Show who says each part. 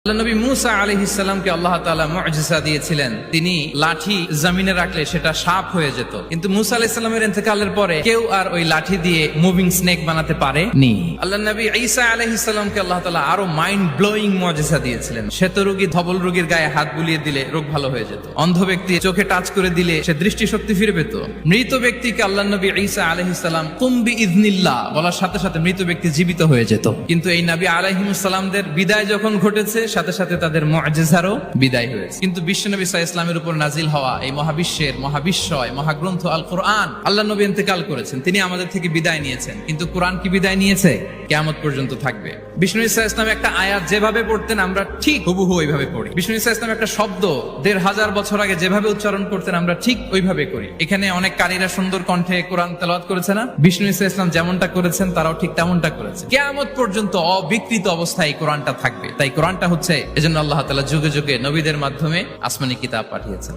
Speaker 1: আল্লাহ নবী মুসা আলাইহিস সালামকে আল্লাহ তাআলা মুআজিজা দিয়েছিলেন। তিনি লাঠি জমিনে রাখলে সেটা সাপ হয়ে যেত, কিন্তু মুসা আলাইহিস সালামের ইন্তেকালের পরে কেউ আর ওই লাঠি দিয়ে মুভিং স্নেক বানাতে পারেনি। আল্লাহ নবী ঈসা আলাইহিস সালামকে আল্লাহ তাআলা আরো মাইন্ড ব্লোয়িং মুআজিজা দিয়েছিলেন। শ্বেত রোগী ধবল রোগীর গায়ে হাত বুলিয়ে দিলে রোগ ভালো হয়ে যেত। অন্ধ ব্যক্তি চোখে টাচ করে দিলে সে দৃষ্টিশক্তি ফিরে পেত। মৃত ব্যক্তিকে আল্লাহ নবী ঈসা আলাইহিস সালাম কুম বিইذনিল্লাহ বলার সাথে সাথে মৃত ব্যক্তি জীবিত হয়ে যেত। কিন্তু এই নবী আলাইহিস সালামদের বিদায় যখন ঘটেছে সাথে সাথে তাদের মুআজিজারও বিদায় হয়েছে। কিন্তু বিশ্বনবী সাল্লাল্লাহু আলাইহি ওয়াসাল্লামের উপর নাজিল হওয়া এই মহাবিশ্বের মহাবিশ্বয় মহাগ্রন্থ আল কোরআন, আল্লাহ নবী ইন্তেকাল করেছেন, তিনি আমাদের থেকে বিদায় নিয়েছেন, কিন্তু কোরআন কি বিদায় নিয়েছে? কিয়ামত পর্যন্ত থাকবে। বিশ্বনবী সাল্লাল্লাহু আলাইহি ওয়াসাল্লাম একটা আয়াত যেভাবে পড়তেন আমরা ঠিক হুবহু ওইভাবে পড়ি। বিশ্বনবী সাল্লাল্লাহু আলাইহি ওয়াসাল্লাম একটা শব্দ ১৫০০ বছর আগে যেভাবে উচ্চারণ করতেন আমরা ঠিক ওইভাবে করি। এখানে অনেক কারীরা সুন্দর কণ্ঠে কোরআন তেলাওয়াত করেছে না? বিশ্বনবী সাল্লাল্লাহু আলাইহি ওয়াসাল্লাম যেমনটা করেছেন তারাও ঠিক তেমনটা করেছে। কিয়ামত পর্যন্ত অবিকৃত অবস্থায় এই কোরআনটা থাকবে। তাই কোরআনটা হচ্ছে, এজন্য আল্লাহ তাআলা যুগে যুগে নবীদের মাধ্যমে আসমানী কিতাব পাঠিয়েছেন।